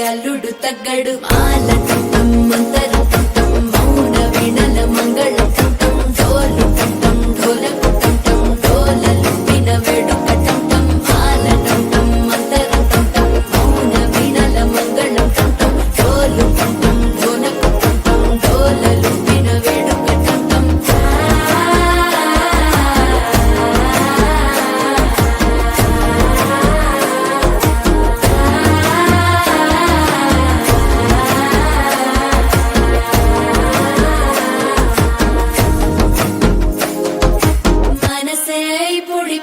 అల్లుడు తగ్గడు మాల కంఠం మంతర కంఠం మౌన వీణల మంగళ కంఠం డోలు కంఠం ఢోలకు కంఠం డోలలు విన వేడుక కంఠం మాల కంఠం మంతర కంఠం మౌన వీణల మంగళ కంఠం డోలు కంఠం ఢోలకు కంఠం డోలలు విన వేడుక కంఠం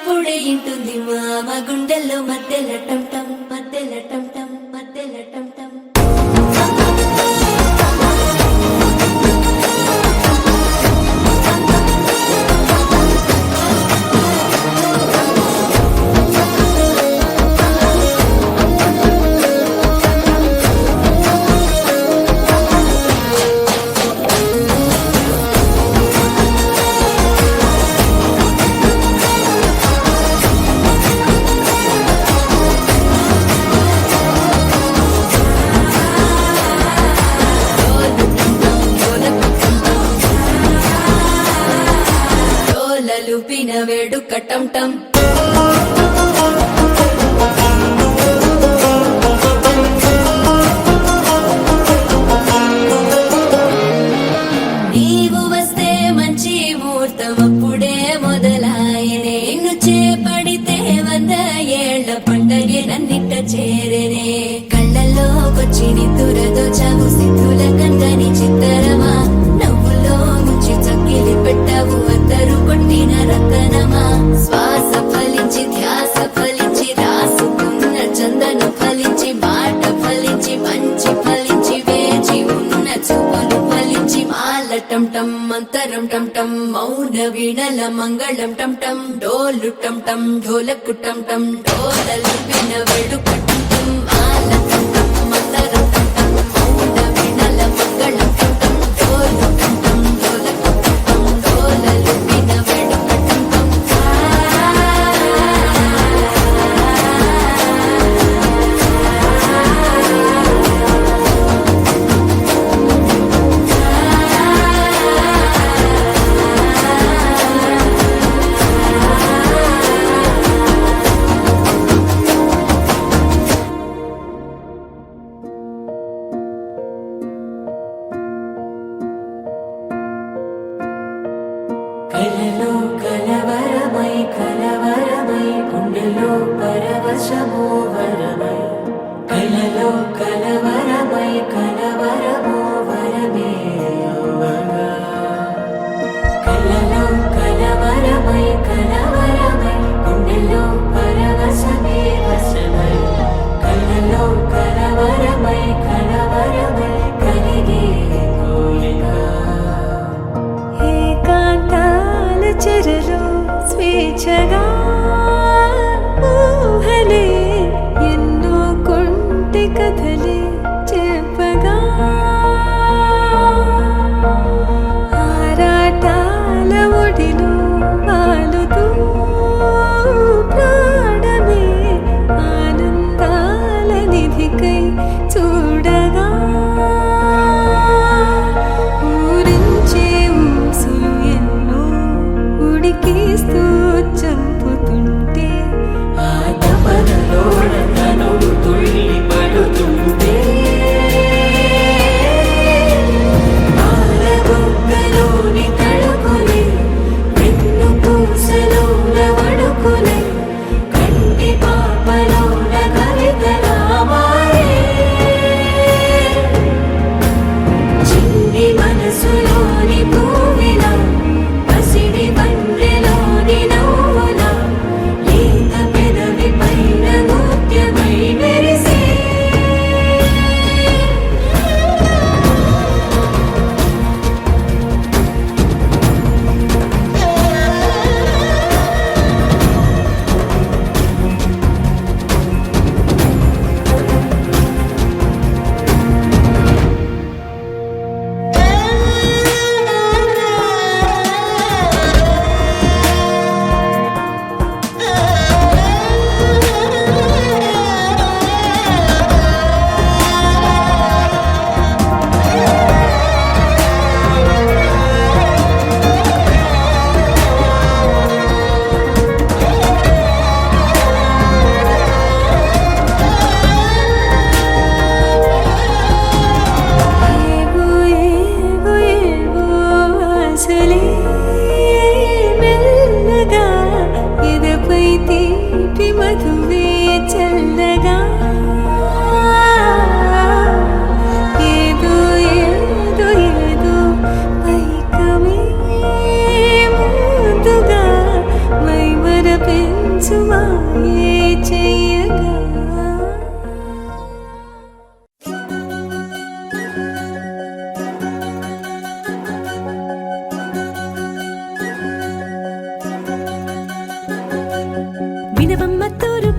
పొడి ఇంటుంది మామ గుండెల్లో మధ్యల టంటం మధ్యల టంటం మధ్యల టంటం లూపిన వేడుక టంటం నీవు వస్తే మంచి ముహూర్తం అప్పుడే మొదలాయనే నిన్ను చేపడితే 100 ఏళ్ల పండగే నన్నిట్ట చేరేనే కళ్ళల్లోకొచ్చి నిద్దురతో చావు సిద్ధుల కందని చిత్తరమా నవ్వులో ముంచి చక్కిలి పెట్టావు అందరూ కొట్టిన రతనమా శ్వాస ఫలించి ధ్యాస ఫలించి రాసుకున్న చందన ఫలించి మాట ఫలించి మంచి ఫలించి వేచి ఉన్న చూపులు ఫలించి మాలటం టం మంతరం టం టం మౌన వీణల మంగళం టం టం డోలు టం టం ఢోలకు టం టం డోలలు విన వేడుక టం టం మాల టం టం మంతరం టం టం మౌన వీణల మంగళం టం టం డోలు టం టం ఢోలకు టం టం డోలలు విన వేడుక టం టం కలలో కలవరమై కలవరమై గుండెలో పరవశమో వరమై కలలో కలవరమై కలవరమో వరమే అవ్వగా కలలో కలవరమై కలవరమై గుండెలో పరవశమే వశమై కలలో కలవరమై కలవరమై కలిగే కోరిక ఏకాంతాల చెరలో స్వేచ్ఛగా ఊహలే ఎన్నో కొంటె కథలే చెప్పగా ఆరాటాల ఒడిలో వాలుతూ ప్రాణమే ఆనందాల నిధికై చూడగా ఊరించే ఊసులు ఎన్నో ఉడికిస్తూ చంపుతుంటే ఆ తపనలో తనువు తుళ్ళి పడుతుంటే పాలబుగ్గలోని తడుకులే వెన్ను పూసలోన వడుకులే కంటి పాపలోన కవితలా మారే చిన్ని మనసులోని పూవిలా పసిడి బండెలోని నవ్వులా లేత పెదవి పైన ముత్యమై మెరిసే ఏవో ఏవో ఏవో ఆశలే మెల్లగా ఎదపై తీపి మధువే చల్లగా ఏదో ఏదో ఏదో పైకమే ముందుగా మైమర పెంచు మాయే చెయ్యగా వినవమ్మ తూరు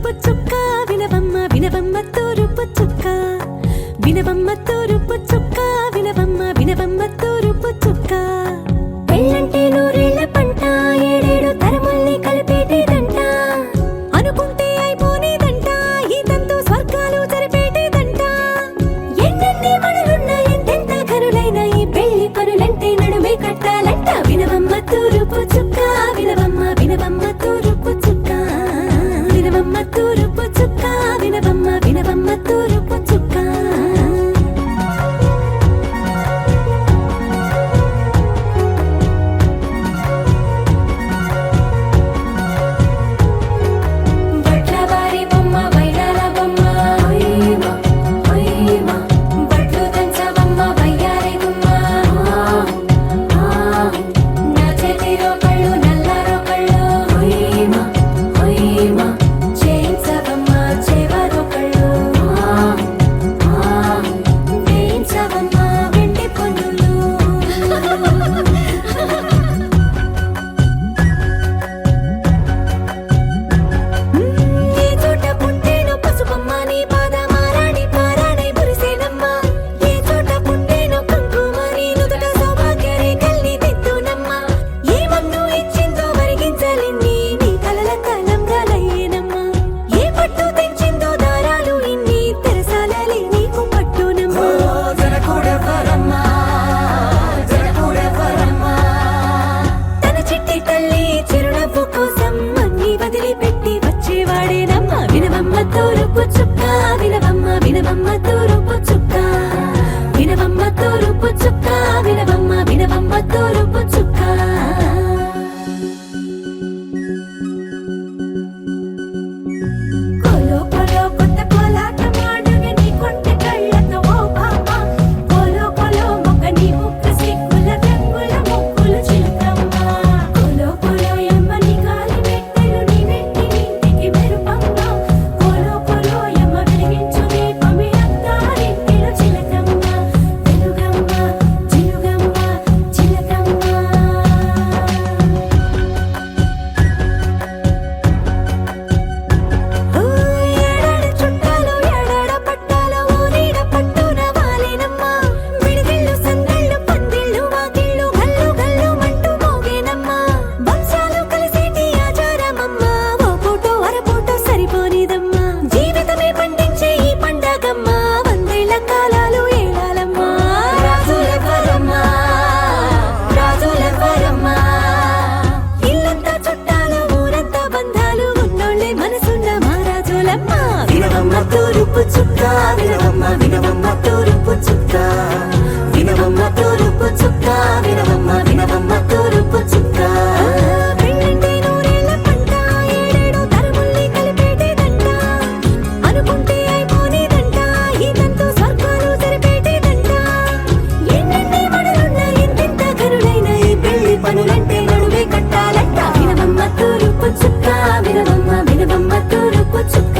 కనులంటే నడువే కట్టాలంట వినవమ్మ తూరుపు చుక్క వినవమ్మ వినవమ్మ తూరుపు చుక్క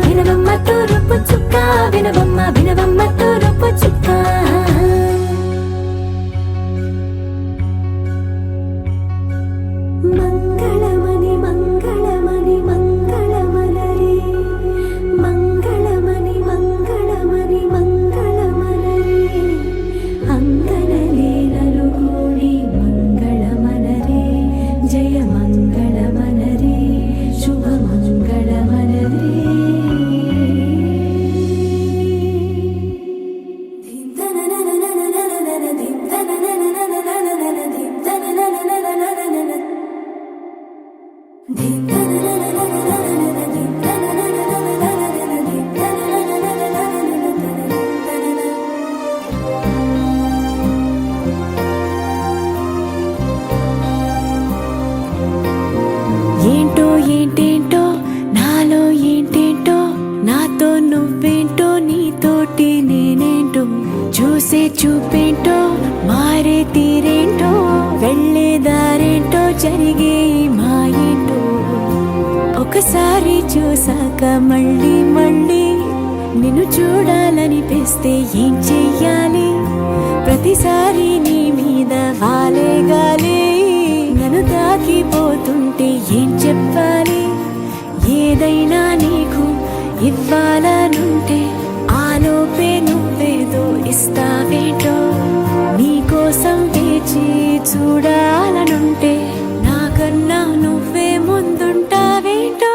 వినవమ్మ తూరుపు చుక్క వినవమ్మ వినవమ్మ తూరుపు చుక్క మంగళమణి మంగళమణి మంగళమలరే మంగళమణి మంగళమణి మంగళమలరే అంగనలే నలుగూడి మంగళమలరే జయ మంగళమలరే శుభ మంగళమలరే ఏంటో ఏంటేంటో నాలో ఏంటేంటో నాతో నువ్వేంటో నీతోటి నేనేంటో చూసే చూపేంటో మారే తీరేంటో వెళ్ళే దారేంటో జరిగే ఈ మాయేంటో ఒకసారి చూసాక మళ్ళీ మళ్ళీ నిన్ను చూడాలనిపిస్తే ఏం చెయ్యాలి ప్రతిసారి నీ మీద వాలే గాలి నన్ను తాకిపోతుంటే ఏం చెప్పాలి ఏదైనా నీకు ఇవ్వాలనుంటే ఆలోపే నువ్వేదో ఇస్తావేటో నీకోసం వేచి చూడాలనుంటే నాకన్నా నువ్వే ముందుంటావేటో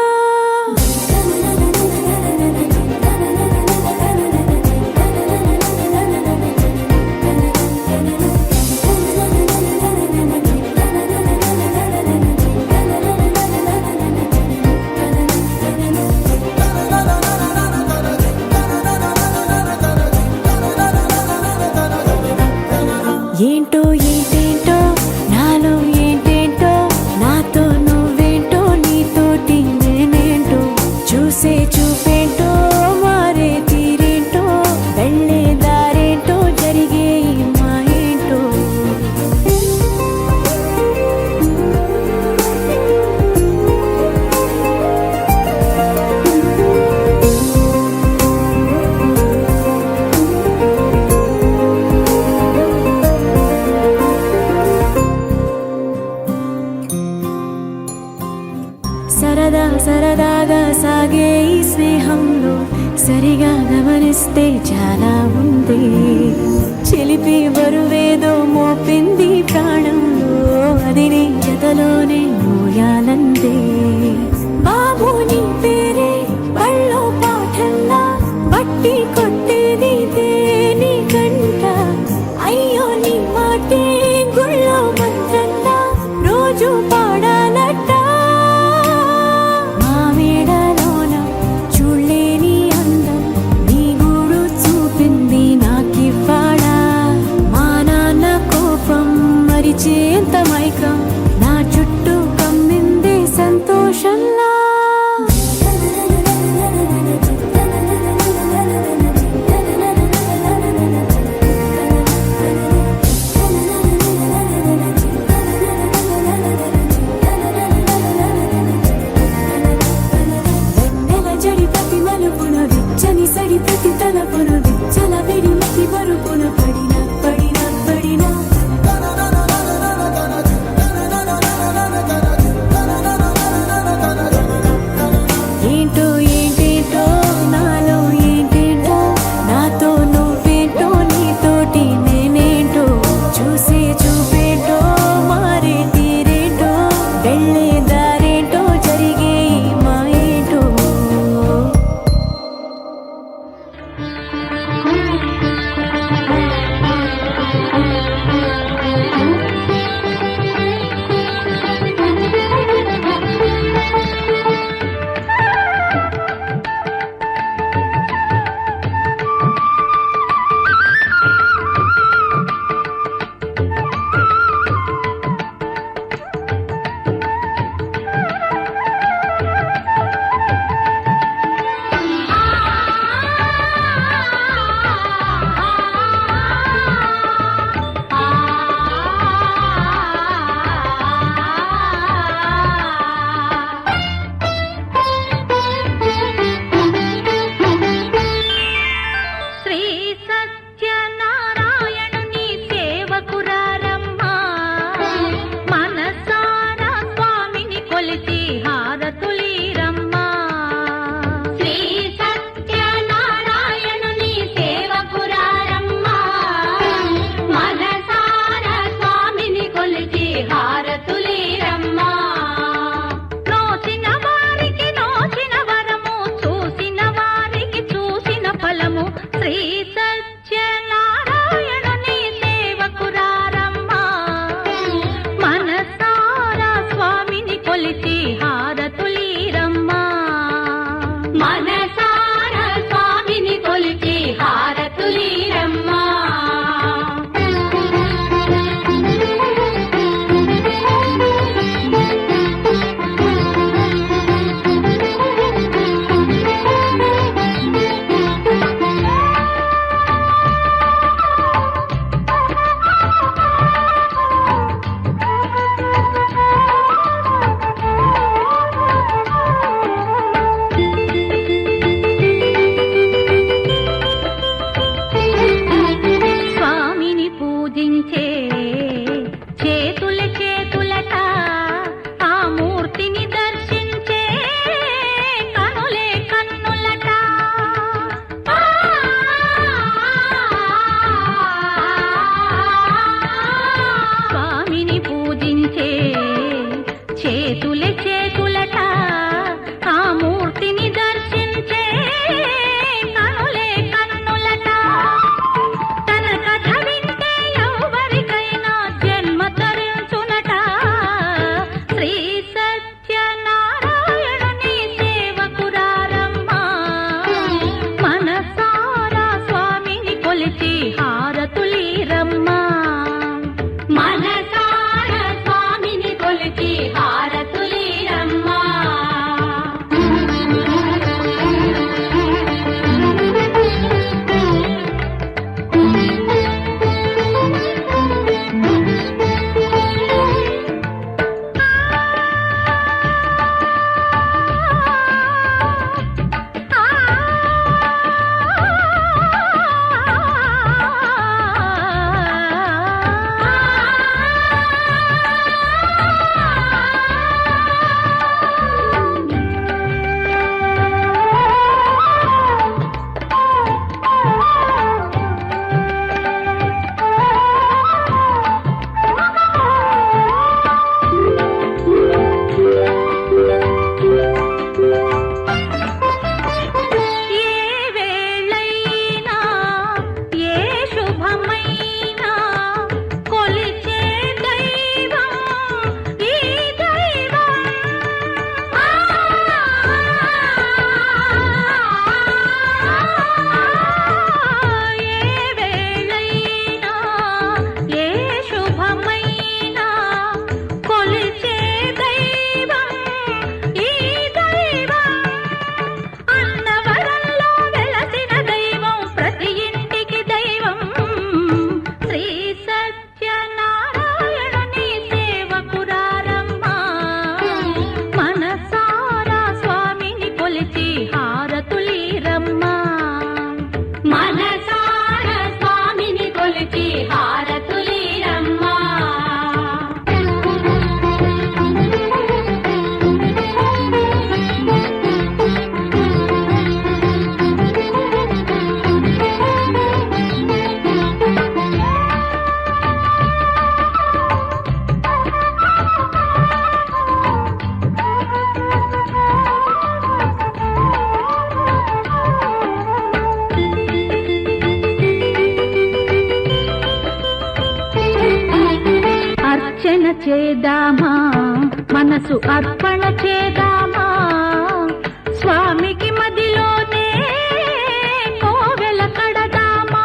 ఏంటో ఏంటేంటో నాలో ఏంటేంటో నాతో నువ్వేంటో నీతోటి నేనేంటో చూసే చూపేంటో మారే తీరేంటో వెళ్ళే దారేంటో జరిగే ఈ మాయేంటో సరదా సరదాగా సాగే ఈ స్నేహంలో సరిగా గమనిస్తే చాలా ఉంది చిలిపి బరువేదో మోపింది ప్రాణంలో అది నీ జతలోనే మోయాలందే బాబు నీ పేరే బళ్ళో పాఠంలా బట్టి కొట్టేది నీ కంట అయ్యో నీ మాటే గుళ్ళో మంత్రంలా రోజు పాడాలట చేంత మైకం నా చుట్టూ కమ్మిందే సంతోషంలా వెన్నెల జడి ప్రతి మలుపున విచ్చని సడి ప్రతి తలపున విచ్చల విడిమతి బరుపున పడిన పడిన పడిన పూజించే చేతులే చేతులట ఆ మూర్తిని దర్శించే కనులే కన్నులట తన కథ వింటే ఎవరికైనా జన్మ తరించునట శ్రీ సత్యనారాయణుని సేవకురారమ్మా మనసారా స్వామిని కొలిచి హారతులీరమ్మా మనసారా స్వామిని కొలిచి హారతులీరమ్మా అర్చన చేద్దామా మనసు అర్పణ చేద్దామా స్వామికి మదిలోనే కోవెల కడదామా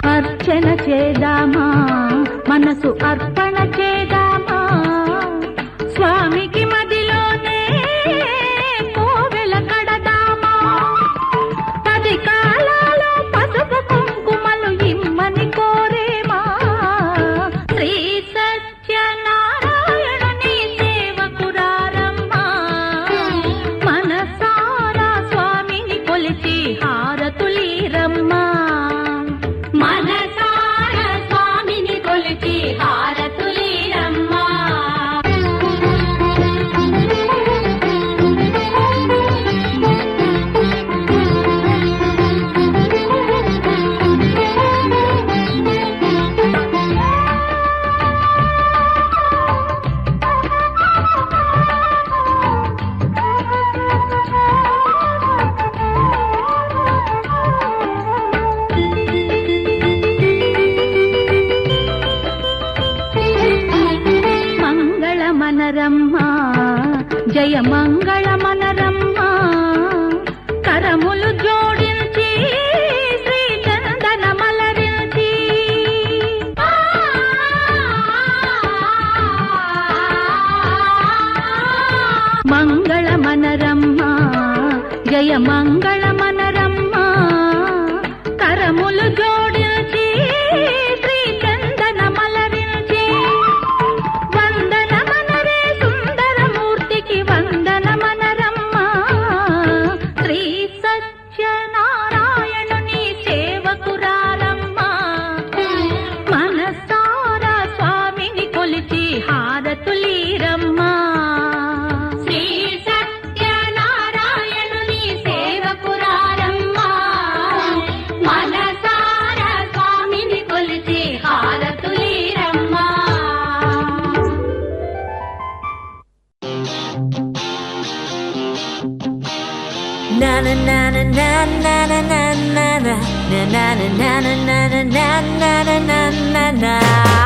అర్చన చేద్దామా మనసు అర్పణ చేద్దామా స్వామికి మదిలోనే కోవెల కడదామా 10 కాలాలు పసుపు కుంకుమలు ఇమ్మని కోరేమా శ్రీ సత్యనారాయణుని సేవకురారమ్మా మనసారా స్వామిని కొలిచి హారతులీరమ్మా మనసారా స్వామిని కొలిచి హారతులీరమ్మా మనరమ్మా జయ మంగళ మనరమ్మా కరములు జోడించి శ్రీ చందన మలరించి మంగళ మనరమ్మా జయ మంగళ మనరమ్మా కరములు జోడించి శ్రీ చందన మలరించి వందనమనరే సుందరమూర్తికి వందనమన na na na na na na na na na na na